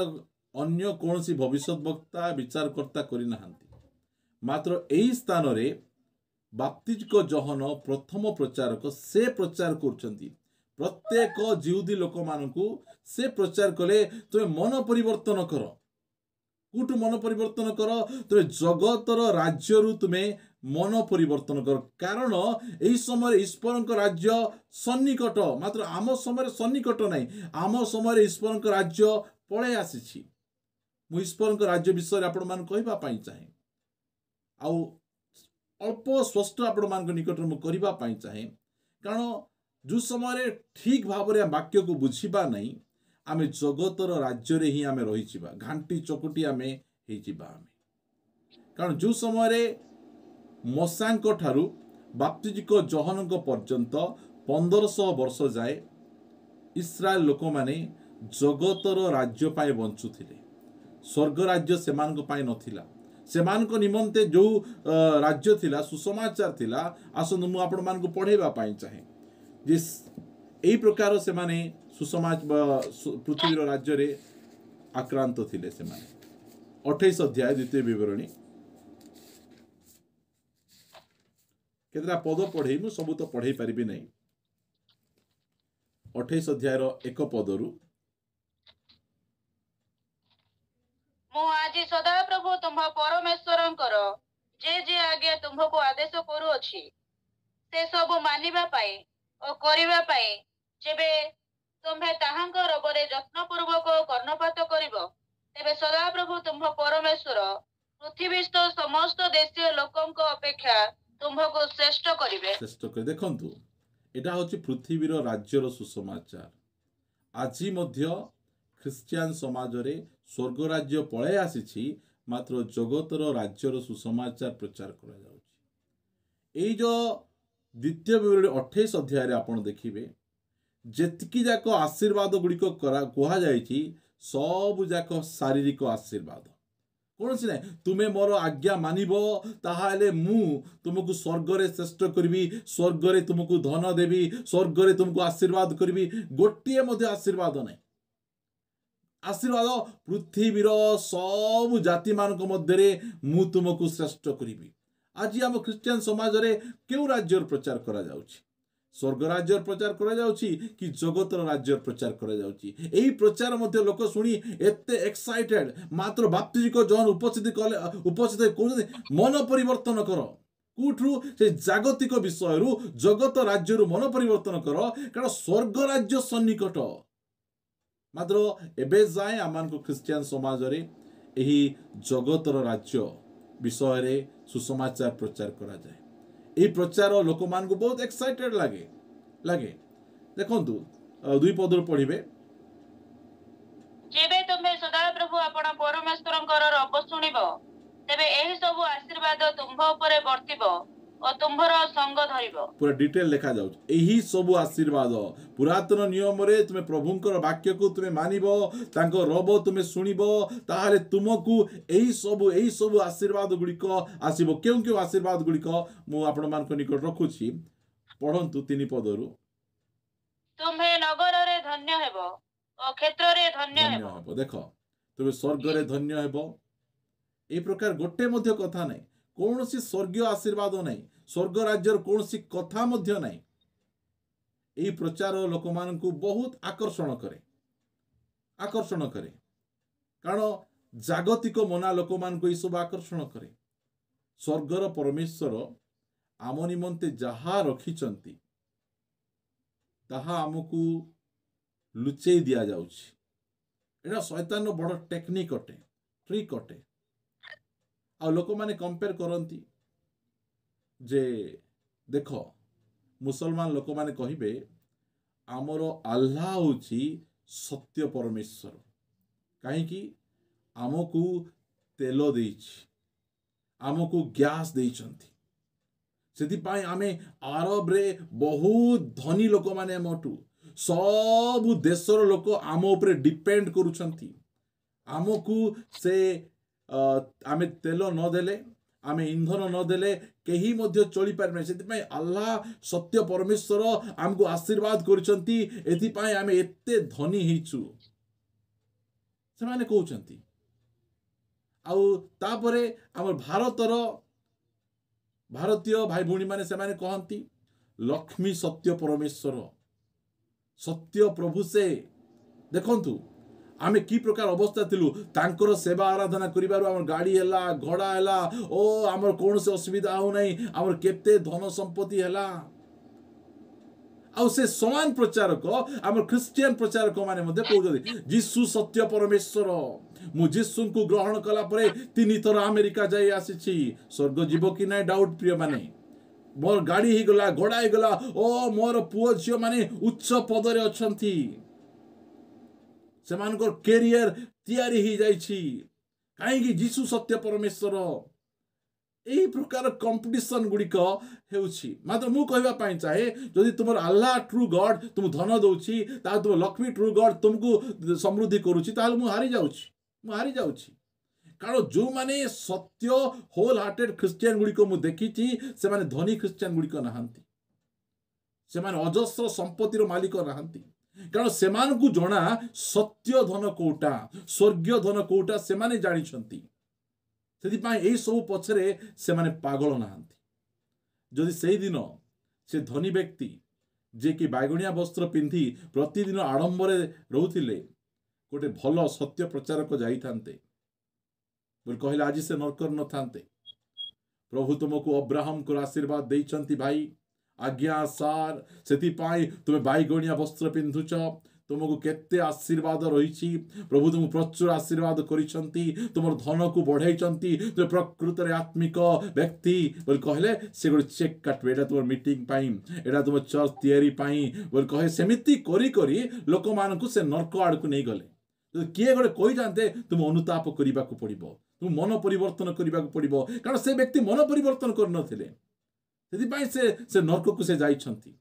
A: ଅନ୍ୟ କୌଣସି ଭବିଷ୍ୟତ ବକ୍ତା ବିଚାରକର୍ତ୍ତା କରିନାହାନ୍ତି। ମାତ୍ର ଏହି ସ୍ଥାନରେ ବାପ୍ତିଜକ ଯୋହନ ପ୍ରଥମ ପ୍ରଚାରକ। ସେ ପ୍ରଚାର କରୁଛନ୍ତି ପ୍ରତ୍ୟେକ ଜିହୁଦୀ ଲୋକମାନଙ୍କୁ। ସେ ପ୍ରଚାର କଲେ, ତୁମେ ମନ ପରିବର୍ତ୍ତନ କର। କୋଉଠୁ ମନ ପରିବର୍ତ୍ତନ କର? ତୁମେ ଜଗତର ରାଜ୍ୟରୁ ତୁମେ ମନ ପରିବର୍ତ୍ତନ କର। କାରଣ ଏହି ସମୟରେ ଈଶ୍ୱରଙ୍କ ରାଜ୍ୟ ସନ୍ନିକଟ। ମାତ୍ର ଆମ ସମୟରେ ସନ୍ନିକଟ ନାହିଁ, ଆମ ସମୟରେ ଈଶ୍ୱରଙ୍କ ରାଜ୍ୟ ପଳେଇ ଆସିଛି। ମୁଁ ଈଶ୍ୱରଙ୍କ ରାଜ୍ୟ ବିଷୟରେ ଆପଣମାନଙ୍କୁ କହିବା ପାଇଁ ଚାହେଁ। ଆଉ ଅଳ୍ପ ସ୍ପଷ୍ଟ ଆପଣମାନଙ୍କ ନିକଟରେ ମୁଁ କରିବା ପାଇଁ ଚାହେଁ। କାରଣ ଯେଉଁ ସମୟରେ ଠିକ୍ ଭାବରେ ବାକ୍ୟକୁ ବୁଝିବା ନାହିଁ, ଆମେ ଜଗତର ରାଜ୍ୟରେ ହିଁ ଆମେ ରହିଯିବା, ଘାଣ୍ଟି ଚକୁଟି ଆମେ ହେଇଯିବା। କାରଣ ଯେଉଁ ସମୟରେ ମଶାଙ୍କ ଠାରୁ ବାପ୍ତିଜିକ ଜହନଙ୍କ ପର୍ଯ୍ୟନ୍ତ 1500 ବର୍ଷ ଯାଏ ଇସ୍ରାଏଲ ଲୋକମାନେ ଜଗତର ରାଜ୍ୟ ପାଇଁ ବଞ୍ଚୁଥିଲେ। ସ୍ୱର୍ଗ ରାଜ୍ୟ ସେମାନଙ୍କ ପାଇଁ ନଥିଲା। ସେମାନଙ୍କ ନିମନ୍ତେ ଯେଉଁ ରାଜ୍ୟ ଥିଲା, ସୁସମାଚାର ଥିଲା, ଆସନ୍ତୁ ମୁଁ ଆପଣମାନଙ୍କୁ ପଢ଼େଇବା ପାଇଁ ଚାହେଁ ଯେ ଏହି ପ୍ରକାର ସେମାନେ ପୃଥିବୀର ରାଜ୍ୟରେ ଆକ୍ରାନ୍ତ ଥିଲେ। ସେମାନେ 28 ଅଧ୍ୟାୟ ଦ୍ୱିତୀୟ ବିବରଣୀ କେତେଟା ପଦ ପଢ଼େଇ, ମୁଁ ସବୁ ତ ପଢ଼େଇ ପାରିବି ନାହିଁ। 28 ଅଧ୍ୟାୟର 1 ପଦରୁ
B: ମୁଁ ଆଜି ସଦାପ୍ରଭୁ ତୁମ୍ଭ ପରମେଶ୍ୱରଙ୍କର ଯେ ଆଜ୍ଞା ତୁମ୍ଭକୁ ଆଦେଶ କରୁଅଛି ସେ ସବୁ ମାନିବା ପାଇଁ ଓ କରିବା ପାଇଁ ଯେବେ ତୁମ୍ଭେ ତାହାଙ୍କ ରବରେ ଯତ୍ନପୂର୍ବକ କର୍ଣ୍ଣପାତ କରିବ, ତେବେ ସଦାପ୍ରଭୁ ତୁମ୍ଭ ପରମେଶ୍ୱର ପୃଥିବୀସ୍ଥ ସମସ୍ତ ଦେଶୀୟ ଲୋକଙ୍କ ଅପେକ୍ଷା ତୁମ୍ଭକୁ ଶ୍ରେଷ୍ଠ କରିବେ।
A: ଦେଖନ୍ତୁ, ଏଇଟା ହେଉଛି ପୃଥିବୀର ରାଜ୍ୟର ସୁସମାଚାର। ଆଜି ମଧ୍ୟ ଖ୍ରୀଷ୍ଟିଆନ ସମାଜରେ ସ୍ୱର୍ଗ ରାଜ୍ୟ ପଳାଇ ଆସିଛି, ମାତ୍ର ଜଗତର ରାଜ୍ୟର ସୁସମାଚାର ପ୍ରଚାର କରାଯାଉଛି। ଏଇ ଯେଉଁ ଦ୍ୱିତୀୟ ବିବରଣୀ 28 ଅଧ୍ୟାୟରେ ଆପଣ ଦେଖିବେ ଯେତିକି ଯାକ ଆଶୀର୍ବାଦ ଗୁଡ଼ିକ କୁହାଯାଇଛି ସବୁ ଯାକ ଶାରୀରିକ ଆଶୀର୍ବାଦ। କୌଣସି ନାହିଁ, ତୁମେ ମୋର ଆଜ୍ଞା ମାନିବ ତାହେଲେ ମୁଁ ତୁମକୁ ସ୍ୱର୍ଗରେ ଶ୍ରେଷ୍ଠ କରିବି, ସ୍ୱର୍ଗରେ ତୁମକୁ ଧନ ଦେବି, ସ୍ୱର୍ଗରେ ତୁମକୁ ଆଶୀର୍ବାଦ କରିବି। ଗୋଟିଏ ମଧ୍ୟ ଆଶୀର୍ବାଦ ନାହିଁ। ଆଶୀର୍ବାଦ ପୃଥିବୀର ସବୁ ଜାତିମାନଙ୍କ ମଧ୍ୟରେ ମୁଁ ତୁମକୁ ଶ୍ରେଷ୍ଠ କରିବି। ଆଜି ଆମ ଖ୍ରୀଷ୍ଟିଆନ ସମାଜରେ କେଉଁ ରାଜ୍ୟର ପ୍ରଚାର କରାଯାଉଛି? ସ୍ୱର୍ଗ ରାଜ୍ୟର ପ୍ରଚାର କରାଯାଉଛି କି ଜଗତର ରାଜ୍ୟର ପ୍ରଚାର କରାଯାଉଛି? ଏହି ପ୍ରଚାର ମଧ୍ୟ ଲୋକ ଶୁଣି ଏତେ ଏକ୍ସାଇଟେଡ, ମାତ୍ର ବାପ୍ତିଜିକ ଜହନ ଉପସ୍ଥିତ କହୁଛନ୍ତି ମନ ପରିବର୍ତ୍ତନ କର। କୋଉଠୁ? ସେ ଜାଗତିକ ବିଷୟରୁ, ଜଗତ ରାଜ୍ୟରୁ ମନ ପରିବର୍ତ୍ତନ କର, କାରଣ ସ୍ୱର୍ଗ ରାଜ୍ୟ ସନ୍ନିକଟ। ମାତ୍ର ଏବେ ଯାଏ ଆମମାନଙ୍କୁ ଖ୍ରୀଷ୍ଟିଆନ ସମାଜରେ ଏହି ଜଗତର ରାଜ୍ୟ ବିଷୟରେ ସୁସମାଚାର ପ୍ରଚାର କରାଯାଏ। ଏହି ପ୍ରଚାର ଲୋକମାନଙ୍କୁ ବହୁତ ଏକ୍ସାଇଟେଡ ଲାଗେ। ଦେଖନ୍ତୁ 2 ପଦରୁ ପଢ଼ିବେ।
B: ଯେବେ ତୁମେ ସଦାପ୍ରଭୁ ଆପଣ ପରମେଶ୍ୱରଙ୍କର ରବ ଶୁଣିବ, ତେବେ ଏହି ସବୁ ଆଶୀର୍ବାଦ ତୁମ୍ଭ ଉପରେ ବର୍ତ୍ତିବ ଓ ତୁମ୍ଭର ସଙ୍ଗ ଧରିବ।
A: ପୁରା ଡିଟେଲ ଲେଖା ଯାଉଛି। ଏହି ସବୁ ଆଶୀର୍ବାଦ ପୁରାତନ ନିୟମରେ ତୁମେ ପ୍ରଭୁଙ୍କର ବାକ୍ୟକୁ ତୁମେ ମାନିବ, ତାଙ୍କ ରବ ତୁମେ ଶୁଣିବ, ତାହେଲେ ତୁମକୁ ଏହି ସବୁ ଆଶୀର୍ବାଦ ଗୁଡ଼ିକ ଆସିବ। କେଉଁ ଆଶୀର୍ବାଦ ଗୁଡ଼ିକ ମୁଁ ଆପଣମାନଙ୍କ ନିକଟ ରଖୁଛି, ପଢ଼ନ୍ତୁ 3 ପଦରୁ।
B: ତୁମ୍ଭେ ନଗରରେ ଧନ୍ୟ ହେବ ଓ କ୍ଷେତ୍ରରେ ଧନ୍ୟ ହେବ।
A: ଦେଖ, ତୁମେ ସ୍ୱର୍ଗରେ ଧନ୍ୟ ହେବ। এই ପ୍ରକାର ଗୋଟେ ମଧ୍ୟ କଥା ନାହିଁ, କୌଣସି ସ୍ୱର୍ଗୀୟ ଆଶୀର୍ବାଦ ନାହିଁ, ସ୍ୱର୍ଗ ରାଜ୍ୟର କୌଣସି କଥା ମଧ୍ୟ ନାହିଁ। ଏହି ପ୍ରଚାର ଲୋକମାନଙ୍କୁ ବହୁତ ଆକର୍ଷଣ କରେ। କାରଣ ଜାଗତିକ ମନା ଲୋକମାନଙ୍କୁ ଏସବୁ ଆକର୍ଷଣ କରେ। ସ୍ୱର୍ଗର ପରମେଶ୍ୱର ଆମ ନିମନ୍ତେ ଯାହା ରଖିଛନ୍ତି ତାହା ଆମକୁ ଲୁଚେଇ ଦିଆଯାଉଛି। ଏଇଟା ଶୈତାନର ବଡ଼ ଟେକ୍ନିକ୍ ଅଟେ, ଟ୍ରିକ୍ ଅଟେ। ଆଉ ଲୋକମାନେ କମ୍ପେୟାର କରନ୍ତି ଯେ ଦେଖ, ମୁସଲମାନ ଲୋକମାନେ କହିବେ ଆମର ଆଲ୍ଲାହ ହେଉଛି ସତ୍ୟ ପରମେଶ୍ୱର। କାହିଁକି? ଆମକୁ ତେଲ ଦେଇଛି, ଆମକୁ ଗ୍ୟାସ୍ ଦେଇଛନ୍ତି, ସେଥିପାଇଁ ଆମେ ଆରବରେ ବହୁତ ଧନୀ ଲୋକମାନେ ଆମଠୁ, ସବୁ ଦେଶର ଲୋକ ଆମ ଉପରେ ଡିପେଣ୍ଡ କରୁଛନ୍ତି। ଆମକୁ ସେ ଆମେ ତେଲ ନଦେଲେ, ଆମେ ଇନ୍ଧନ ନଦେଲେ କେହି ମଧ୍ୟ ଚଳିପାରିବେ। ସେଥିପାଇଁ ଆଲ୍ଲାହ ସତ୍ୟ ପରମେଶ୍ୱର ଆମକୁ ଆଶୀର୍ବାଦ କରିଛନ୍ତି, ଏଥିପାଇଁ ଆମେ ଏତେ ଧନୀ ହେଇଛୁ ସେମାନେ କହୁଛନ୍ତି। ଆଉ ତାପରେ ଆମର ଭାରତୀୟ ଭାଇ ଭଉଣୀମାନେ ସେମାନେ କହନ୍ତି ଲକ୍ଷ୍ମୀ ସତ୍ୟ ପରମେଶ୍ୱର, ସତ୍ୟ ପ୍ରଭୁ ସେ। ଦେଖନ୍ତୁ ଆମେ କି ପ୍ରକାର ଅବସ୍ଥା ଥିଲୁ, ତାଙ୍କର ସେବା ଆରାଧନା କରିବାରୁ ଆମର ଗାଡ଼ି ହେଲା, ଘୋଡ଼ା ହେଲା, ଓ ଆମର କୌଣସି ଅସୁବିଧା ହେଉନାହିଁ, ଆମର କେତେ ଧନ ସମ୍ପତ୍ତି ହେଲା। ଆଉ ସେ ସମାନ ପ୍ରଚାରକ ଆମର ଖ୍ରୀଷ୍ଟିଆନ ପ୍ରଚାରକ ମାନେ ମଧ୍ୟ କହୁଛନ୍ତି ଯୀଶୁ ସତ୍ୟ ପରମେଶ୍ୱର। ମୁଁ ଯୀଶୁଙ୍କୁ ଗ୍ରହଣ କଲା ପରେ 3 ଥର ଆମେରିକା ଯାଇ ଆସିଛି। ସ୍ୱର୍ଗ ଯିବ କି ନାଇଁ ଡାଉଟ୍ ପ୍ରିୟ ମାନେ। ମୋର ଗାଡ଼ି ହେଇଗଲା, ଘୋଡ଼ା ହେଇଗଲା, ଓ ମୋର ପୁଅ ଝିଅ ମାନେ ଉଚ୍ଚ ପଦରେ ଅଛନ୍ତି, ସେମାନଙ୍କର କ୍ୟାରିୟର ତିଆରି ହେଇଯାଇଛି। କାହିଁକି? ଯୀଶୁ ସତ୍ୟ ପରମେଶ୍ୱର। ଏହି ପ୍ରକାର କମ୍ପିଟିସନ ଗୁଡ଼ିକ ହେଉଛି। ମାତ୍ର ମୁଁ କହିବା ପାଇଁ ଚାହେଁ, ଯଦି ତୁମର ଆଲ୍ଲାହ ଟ୍ରୁ ଗଡ୍ ତୁମକୁ ଧନ ଦେଉଛି, ତାହେଲେ ତୁମ ଲକ୍ଷ୍ମୀ ଟ୍ରୁ ଗଡ୍ ତୁମକୁ ସମୃଦ୍ଧି କରୁଛି, ତାହେଲେ ମୁଁ ହାରିଯାଉଛି। କାରଣ ଯେଉଁମାନେ ସତ୍ୟ ହୋଲ୍ ହାର୍ଟେଡ୍ ଖ୍ରୀଷ୍ଟିଆନ ଗୁଡ଼ିକ ମୁଁ ଦେଖିଛି, ସେମାନେ ଧନୀ ଖ୍ରୀଷ୍ଟିଆନ ଗୁଡ଼ିକ ନାହାନ୍ତି, ସେମାନେ ଅଜସ୍ର ସମ୍ପତ୍ତିର ମାଲିକ ନାହାନ୍ତି। କାରଣ ସେମାନଙ୍କୁ ଜଣା ସତ୍ୟ ଧନ କୋଉଟା, ସ୍ୱର୍ଗୀୟ ଧନ କୋଉଟା ସେମାନେ ଜାଣିଛନ୍ତି। ସେଥିପାଇଁ ଏହି ସବୁ ପଛରେ ସେମାନେ ପାଗଳ ନାହାନ୍ତି। ଯଦି ସେଇଦିନ ସେ ଧନୀ ବ୍ୟକ୍ତି ଯିଏକି ବାଇଗଣିଆ ବସ୍ତ୍ର ପିନ୍ଧି ପ୍ରତିଦିନ ଆଡ଼ମ୍ବରେ ରହୁଥିଲେ, ଗୋଟେ ଭଲ ସତ୍ୟ ପ୍ରଚାରକ ଯାଇଥାନ୍ତେ ବୋଲି କହିଲେ, ଆଜି ସେ ନର୍କରେ ନଥାନ୍ତେ। ପ୍ରଭୁ ତୁମକୁ ଅବ୍ରାହମଙ୍କର ଆଶୀର୍ବାଦ ଦେଇଛନ୍ତି ଭାଇ, ଆଜ୍ଞା ସାର୍, ସେଥିପାଇଁ ତୁମେ ବାଇଗଣିଆ ବସ୍ତ୍ର ପିନ୍ଧୁଛ। ତୁମକୁ କେତେ ଆଶୀର୍ବାଦ ରହିଛି। ପ୍ରଭୁ ତୁମକୁ ପ୍ରଚୁର ଆଶୀର୍ବାଦ କରିଛନ୍ତି, ତୁମର ଧନକୁ ବଢ଼େଇଛନ୍ତି, ତୁମେ ପ୍ରକୃତରେ ଆତ୍ମିକ ବ୍ୟକ୍ତି ବୋଲି କହିଲେ ସେ ଗୋଟେ ଚେକ୍ କାଟିବେ, ଏଇଟା ତୁମର ମିଟିଂ ପାଇଁ, ଏଇଟା ତୁମ ଚର୍ଚ୍ଚ ତିଆରି ପାଇଁ ବୋଲି କହେ। ସେମିତି କରି କରି ଲୋକମାନଙ୍କୁ ସେ ନର୍କ ଆଡ଼କୁ ନେଇଗଲେ। ଯଦି କିଏ ଗୋଟେ କହିଯାଆନ୍ତେ, ତୁମେ ଅନୁତାପ କରିବାକୁ ପଡ଼ିବ, ତୁମ ମନ ପରିବର୍ତ୍ତନ କରିବାକୁ ପଡ଼ିବ, କାରଣ ସେ ବ୍ୟକ୍ତି ମନ ପରିବର୍ତ୍ତନ କରିନଥିଲେ, ସେଥିପାଇଁ ସେ ନର୍କକୁ ସେ ଯାଇଛନ୍ତି।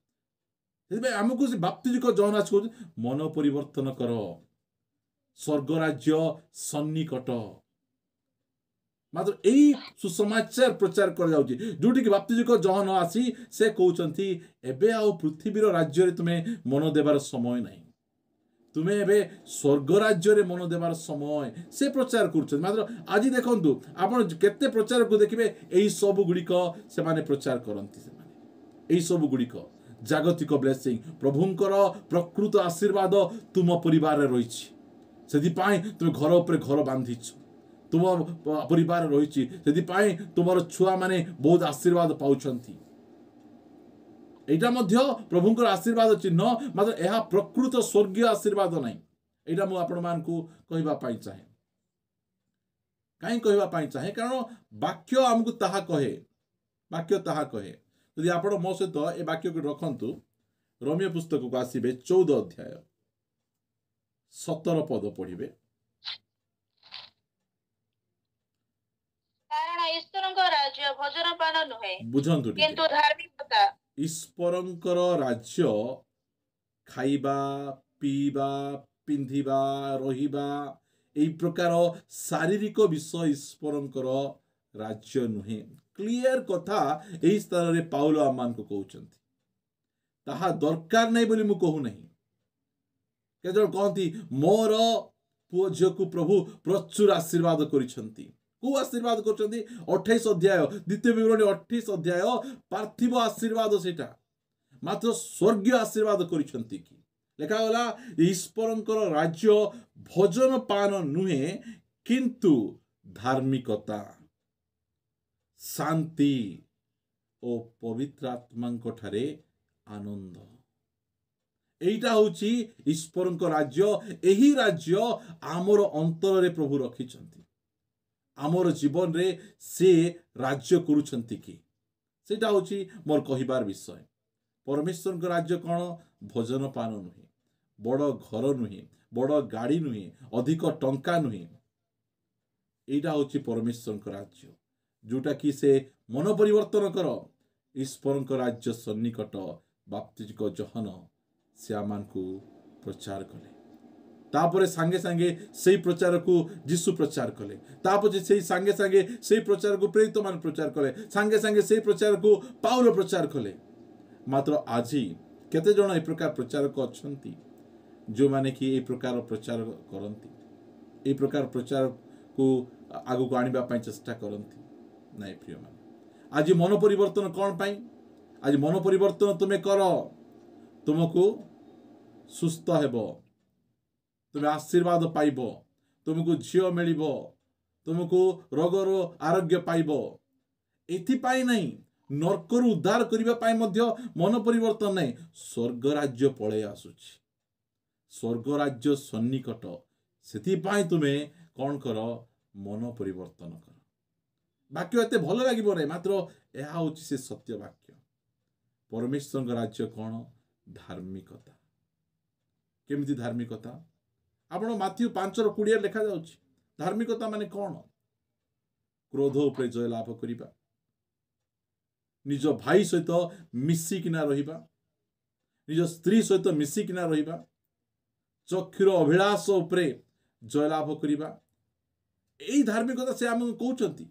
A: ସେଥିପାଇଁ ଆମକୁ ସେ ବାପ୍ତିଜିକ ଜହନ୍ନାସ କହୁଛି, ମନ ପରିବର୍ତ୍ତନ କର, ସ୍ୱର୍ଗ ରାଜ୍ୟ ସନ୍ନିକଟ। ମାତ୍ର ଏଇ ସୁସମାଚାର ପ୍ରଚାର କରାଯାଉଛି, ଯୋଉଠିକି ବାପ୍ତିଜିକ ଜହନ ଆସି ସେ କହୁଛନ୍ତି, ଏବେ ଆଉ ପୃଥିବୀର ରାଜ୍ୟରେ ତୁମେ ମନ ଦେବାର ସମୟ ନାହିଁ, ତୁମେ ଏବେ ସ୍ୱର୍ଗ ରାଜ୍ୟରେ ମନ ଦେବାର ସମୟ, ସେ ପ୍ରଚାର କରୁଛନ୍ତି। ମାତ୍ର ଆଜି ଦେଖନ୍ତୁ, ଆପଣ କେତେ ପ୍ରଚାରକୁ ଦେଖିବେ, ଏହି ସବୁ ଗୁଡ଼ିକ ସେମାନେ ପ୍ରଚାର କରନ୍ତି। ସେମାନେ ଏହି ସବୁ ଗୁଡ଼ିକ ଜାଗତିକ ବ୍ଲେସିଂ, ପ୍ରଭୁଙ୍କର ପ୍ରକୃତ ଆଶୀର୍ବାଦ ତୁମ ପରିବାରରେ ରହିଛି, ସେଥିପାଇଁ ତୁମେ ଘର ଉପରେ ଘର ବାନ୍ଧିଛ, ତୁମ ପରିବାର ରହିଛି, ସେଥିପାଇଁ ତୁମର ଛୁଆମାନେ ବହୁତ ଆଶୀର୍ବାଦ ପାଉଛନ୍ତି। এইটা ମଧ୍ୟ ପ୍ରଭୁଙ୍କର ଆଶୀର୍ବାଦ ଚିହ୍ନ, ମାତ୍ର ଏହା ପ୍ରକୃତ ସ୍ୱର୍ଗୀୟ ଆଶୀର୍ବାଦ ନାହିଁ। এইটা ମୁଁ ଆପଣମାନଙ୍କୁ କହିବା ପାଇଁ ଚାହେଁ। କାହିଁ କହିବା ପାଇଁ ଚାହେଁ? କାରଣ ବାକ୍ୟ ଆମକୁ ତାହା କହେ, ବାକ୍ୟ ତାହା କହେ। ଯଦି ଆପଣ ମୋ ସହିତ ଏ ବାକ୍ୟକୁ ରଖନ୍ତୁ, ରୋମିଓ ପୁସ୍ତକକୁ ଆସିବେ, 14 ଅଧ୍ୟାୟ 17 ପଦ ପଢ଼ିବେ।
B: କାରଣ ଈଶ୍ୱରଙ୍କ ରାଜ୍ୟ ଭୋଜନ ପାନ ନୁହେଁ,
A: ବୁଝନ୍ତୁ ଟିକେ,
B: କିନ୍ତୁ ଧାର୍ମିକତା।
A: ଈଶ୍ୱରଙ୍କର ରାଜ୍ୟ ଖାଇବା, ପିଇବା, ପିନ୍ଧିବା, ରହିବା, এই ପ୍ରକାର ଶାରୀରିକ ବିଷୟ ଈଶ୍ୱରଙ୍କର ରାଜ୍ୟ ନୁହେଁ। କ୍ଲିୟର କଥା ଏହି ସ୍ଥାନରେ ପାଉଲ ଆମମାନଙ୍କୁ କହୁଛନ୍ତି। ତାହା ଦରକାର ନାହିଁ ବୋଲି ମୁଁ କହୁନାହିଁ। କେତେଜଣ କହନ୍ତି, ମୋର ପୁଅ ଝିଅକୁ ପ୍ରଭୁ ପ୍ରଚୁର ଆଶୀର୍ବାଦ କରିଛନ୍ତି। କୋଉ ଆଶୀର୍ବାଦ କରୁଛନ୍ତି? 28 ଅଧ୍ୟାୟ, ଦ୍ୱିତୀୟ ବିବରଣୀ 28 ଅଧ୍ୟାୟ, ପାର୍ଥିବ ଆଶୀର୍ବାଦ ସେଇଟା, ମାତ୍ର ସ୍ୱର୍ଗୀୟ ଆଶୀର୍ବାଦ କରିଛନ୍ତି କି? ଲେଖାଗଲା, ଈଶ୍ୱରଙ୍କର ରାଜ୍ୟ ଭୋଜନ ପାନ ନୁହେଁ, କିନ୍ତୁ ଧାର୍ମିକତା, ଶାନ୍ତି ଓ ପବିତ୍ର ଆତ୍ମାଙ୍କ ଠାରେ ଆନନ୍ଦ। এইটা হচ্ছে ଈଶ୍ୱରଙ୍କ ରାଜ୍ୟ। ଏହି ରାଜ୍ୟ ଆମର ଅନ୍ତରରେ ପ୍ରଭୁ ରଖିଛନ୍ତି। ଆମର ଜୀବନରେ ସେ ରାଜ୍ୟ କରୁଛନ୍ତି କି? ସେଇଟା ହଉଛି ମୋର କହିବାର ବିଷୟ। ପରମେଶ୍ୱରଙ୍କ ରାଜ୍ୟ କ'ଣ? ଭୋଜନ ପାନ ନୁହେଁ, ବଡ଼ ଘର ନୁହେଁ, ବଡ଼ ଗାଡ଼ି ନୁହେଁ, ଅଧିକ ଟଙ୍କା ନୁହେଁ। এইটা ହଉଛି ପରମେଶ୍ୱରଙ୍କ ରାଜ୍ୟ, ଯୋଉଟାକି ସେ ମନ ପରିବର୍ତ୍ତନ କର। ଈଶ୍ୱରଙ୍କ ରାଜ୍ୟ ସନ୍ନିକଟ। ବାପ୍ତିଜିକ ଜହନ ସେ ଆମମାନଙ୍କୁ ପ୍ରଚାର କଲେ। ତାପରେ ସାଙ୍ଗେ ସାଙ୍ଗେ ସେଇ ପ୍ରଚାରକୁ ଯୀଶୁ ପ୍ରଚାର କଲେ। ତାପରେ ସେଇ ସାଙ୍ଗେ ସାଙ୍ଗେ ସେଇ ପ୍ରଚାରକୁ ପ୍ରେରିତମାନେ ପ୍ରଚାର କଲେ। ସାଙ୍ଗେ ସାଙ୍ଗେ ସେଇ ପ୍ରଚାରକୁ ପାଉଲ ପ୍ରଚାର କଲେ। ମାତ୍ର ଆଜି କେତେ ଜଣ ଏ ପ୍ରକାର ପ୍ରଚାରକ ଅଛନ୍ତି ଯେଉଁମାନେ କି এই ପ୍ରକାର ପ୍ରଚାର କରନ୍ତି, এই ପ୍ରକାର ପ୍ରଚାରକୁ ଆଗକୁ ଆଣିବା ପାଇଁ ଚେଷ୍ଟା କରନ୍ତି? ନାଇଁ ପ୍ରିୟମାନେ, ଆଜି ମନ ପରିବର୍ତ୍ତନ କ'ଣ ପାଇଁ? ଆଜି ମନ ପରିବର୍ତ୍ତନ ତୁମେ କର, ତୁମକୁ ସୁସ୍ଥ ହେବ, ତୁମେ ଆଶୀର୍ବାଦ ପାଇବ, ତୁମକୁ ଝିଅ ମିଳିବ, ତୁମକୁ ରୋଗର ଆରୋଗ୍ୟ ପାଇବ। ଏଥିପାଇଁ ନାହିଁ, नरकरू उद्धार करने मन परिवर्तन नहीं स्वर्ग राज्य पलि आसुची स्वर्ग राज्य सन्निकट से तुम्हें कौन कर मन परिवर्तन कर वाक्य एत भल लगे ना मात्र यह हूँ से सत्य वाक्य परमेश्वर राज्य कौन धार्मिकता केमिति धार्मिकता आपण माथ्यू 5:20 लिखा जाउछि धार्मिकता माने कौन क्रोध उपरे जय लाभ करिबा निज भाई सहित मिसिकिना रहिबा निज स्त्री सहित मिसिकिना रहिबा चक्षुर अभिलाष उपरे जय लाभ करिबा एई धार्मिकता से हम कहउछंती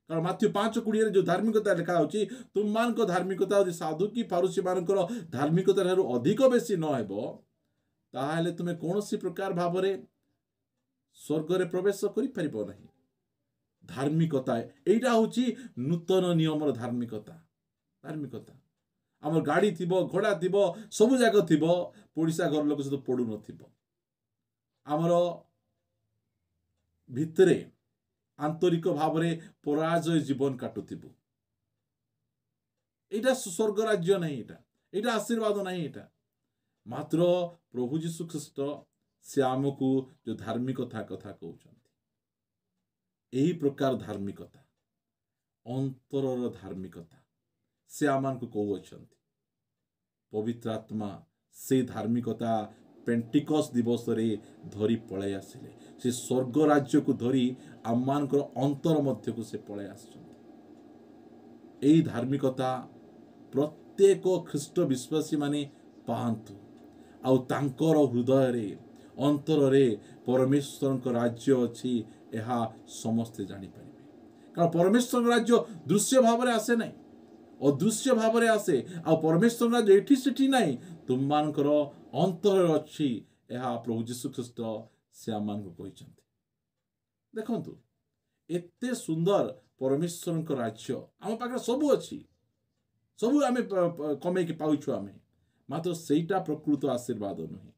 A: कारण माथ्यू 5:20 जो धार्मिकता लिखा होछि तुम मान को धार्मिकता यदि साधु की फारूसी मानकर धार्मिकता ठारू अधिक बेसी न हेबो ताहाले तुमे कोनोसी प्रकार भावरे स्वर्ग रे प्रवेश करि परिबो नाही धार्मिकता एटा होछि नूतन नियमर धार्मिकता धार्मिकता आमर गाड़ी थिबो घोड़ा थिबो सब जाक थिबो पड़िसा घर लोक सहित पड़ू नथिबो आमर भितरे आंतरिक भावरे पराजय जीवन काटुथिबो एटा स्वर्ग राज्य नहीं एटा आशीर्वाद नहीं एटा मात्र प्रभु जीशु ख्रीष्ट से आमको जो धार्मिकता कथा कहउछंती एही प्रकार धार्मिकता अंतरर धार्मिकता से आमानको कहउछंती पवित्र आत्मा से धार्मिकता पेंटिकस दिवस रे धरी पळाई आसिले से स्वर्ग राज्य को धरी आमानकर अंतर मध्य को से पळाई आछंती एही धार्मिकता प्रत्येक ख्रीष्ट विश्वासी माने पांतु आउ तांकर हृदय रे अंतर रे परमेश्वर राज्य अच्छी यह समस्ते जानी पारिबे कारण परमेश्वर राज्य दृश्य भाव रे आसे नहीं अदृश्य भाव रे आसे आ परमेश्वर राज्य एठी सेठी नहीं तुम मानकर अंतर अच्छी यह प्रभु जीशु ख्रीष्ट से आमान को कहिसंती देखंतु एते सुंदर परमेश्वर राज्य आम पाखे सब अच्छी सब आम कमे के पाउछु आम मात्र सेटा प्रकृत आशीर्वाद नुहे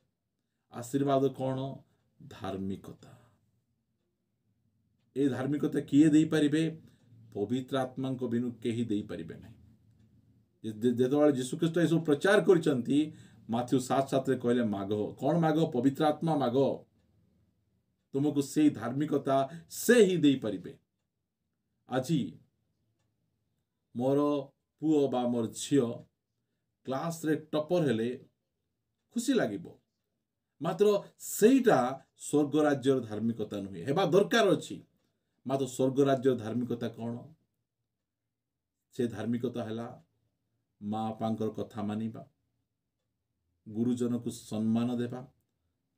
A: आशीर्वाद कौन धार्मिकता ए धार्मिकता किए दे पारिबे पवित्र आत्मा को बिनु केही दे पारिबे नहीं जेतबेले यीशु ख्रीष्ट ए सब प्रचार करचंती माथ्यू 7:7 रे कहले मागो कौन मागो पवित्र आत्मा मागो तुमको से धार्मिकता से ही दे पारिबे आजी मोर पुओ बा मोर झियो क्लास रे टॉपर हेले खुशी लागिबो मात्र सेटा स्वर्ग राज्यर धार्मिकता नुहे हेबा दरकार अछि मात्र स्वर्ग राज्यर धार्मिकता कौन से धार्मिकता हैला माँ बापांकर कथा मानिबा गुरुजन को सम्मान देबा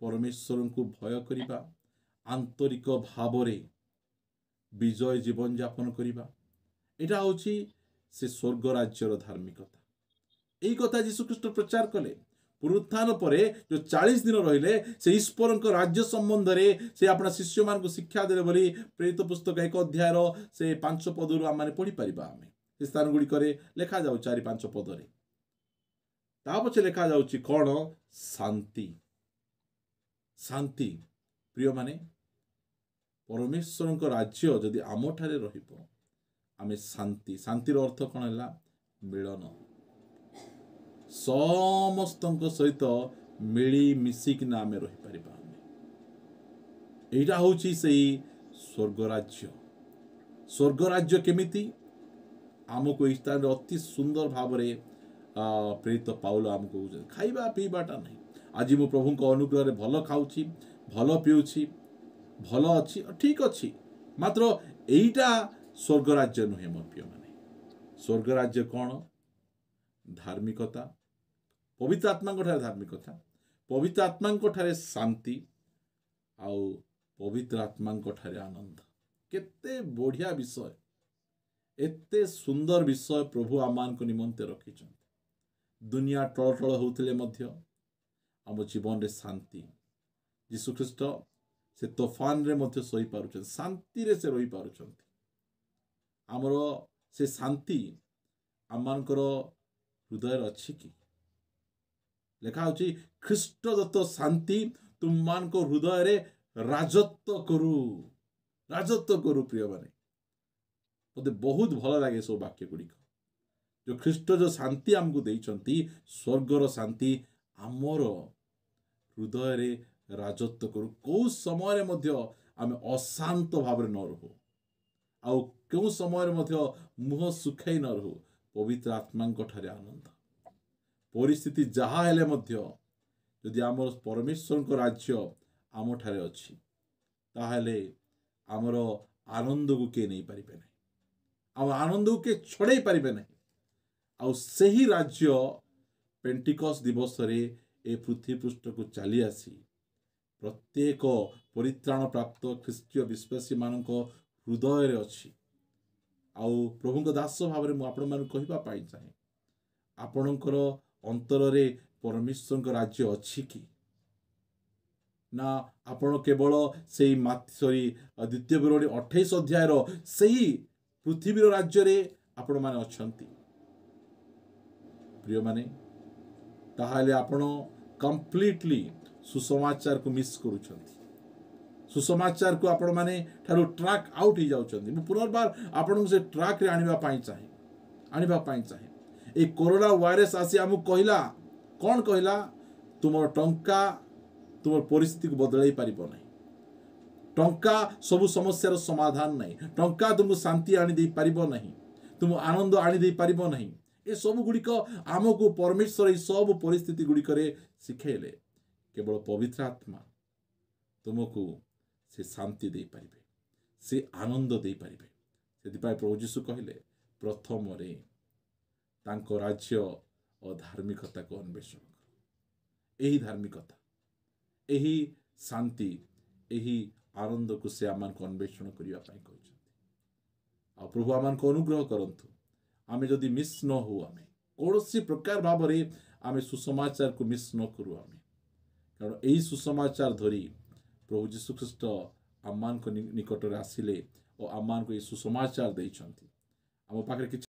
A: परमेश्वर को भय करिबा आंतरिक भावरे विजय जीवन यापन करिबा एटा होछि से स्वर्ग राज्यर धार्मिकता एई कथा यीशु ख्रीष्ट प्रचार कले पुनरुत्थान परे जो 40 दिन रहिले से ईश्वर राज्य संबंध रे से अपना शिष्य मान को शिक्षा देले बोली प्रेरित पुस्तक 1 अध्याय से 5 पद रु आम पढ़ी पारिबा आमे से स्थान गुडी करे लिखा जाउ 4-5 पद रे ता पछे लिखा जाउची कोन शांति शांति प्रिय माने परमेश्वर राज्य जदि आम ठारे रहिबो आमे शांति शांतिर अर्थ कोन हला मिलन समस्त सहित मिली मिसिकिना आम रही पारिबा एटा होची सेही स्वर्ग राज्य केमिति आमको इस स्थान अति सुंदर भाव रे प्रेरित पाउल आमको खाइबा पीबाटा नहीं आज मो प्रभु को अनुग्रह रे भल खाउची भल पिउची भल अच्छी ठीक अच्छी मात्र एटा स्वर्ग राज्य नुहे मोर प्रिय माने स्वर्ग राज्य कौन धार्मिकता पवित्र आत्मा ठारे धार्मिकता पवित्र आत्मा ठारे शांति आउ पवित्र आत्मा ठारे आनंद केते बढ़िया विषय एते सुंदर विषय प्रभु आमान को निमंते रखिछन दुनिया टळटळ होउथिले मध्य आम जीवन रे शांति यीशु ख्रीष्ट से तोफान रे मध्य सही पारुछन शांति रे से रही पारुछन आमर से शांति आमानकर हृदय अच्छी कि लेखा होची ख्रीष्ट दत्त शांति तुम मान को हृदय रे राजत्व करू प्रिय माने मते बहुत भल लागे सब वाक्य गुड़िक जो ख्रीष्ट जो शांति आमको देइछंती स्वर्गर शांति आमर हृदय रे राजत्व करू को समय मध्य आम अशांत भाव न रहू आउ क्यों समय मध्य मुह सुखाई न रहू पवित्र आत्मा ठारे आनंद परिस्थिति जहा हेले मध्य यदि आम परमेश्वर को राज्य आम ठारे अछि ताहले आमर आनंद को के नहीं पारिबे नहीं आम आनंद को के छड़े पारिबे नहीं आउ सही राज्य पेंटिकस दिवस रे ए पृथ्वी पृष्ठ को चली आसी प्रत्येक परित्राण प्राप्त ख्रीष्टीय विश्वासी मानक हृदय रे अछि आउ प्रभु को दास भाव में आपण मान कहबा पाई चाहे आपणकर अंतर रे परमेश्वर को राज्य अछि कि ना आपण केवल से द्वितीय विवरणी 28 अध्याय सही पृथ्वी राज्य रे आपण माने अछंती प्रिय माने ताहाले आपण कंप्लीटली सुसमाचार को मिस करूछंती सुसमाचार को आपण माने ठारो ट्रैक आउट हो जाउछंती मु पुनर्बार आपण से ट्रैक रे आनिबा पाई चाहे ए कोरोना वायरस आसी हमु कहिला कोन कहिला तुमर टंका तुमर परिस्थिति को बदलाई पारिबो नहीं टंका सब समस्यार समाधान नहीं टंका तुमको शांति आनी दे पारिबो नहीं तुम आनंद आनी दे पारिबो नहीं ए सब गुड़िक आमको परमेश्वर सब परिस्थिति गुड़िक शिखेले केवल पवित्र आत्मा तुमको से शांति दे पारिबे से आनंद दे पारिबे सेदिपाई प्रभु यीशु कहले प्रथम रे तांको राज्य और धार्मिकता को अन्वेषण करो एही धार्मिकता एही शांति एही आनंद को से आमान को अन्वेषण करिया पाई कहउछथि आ प्रभु आमान को अनुग्रह करंतु आमे जदि मिस न हो आमे कोनोसी प्रकार भाव रे आमे सुसमाचार को मिस न करू आमे कारण एही सुसमाचार धरी प्रभु यीशु ख्रीष्ट आमान को निकट रे आसिले और आमान को ए सुसमाचार दैछंती हम पाखरे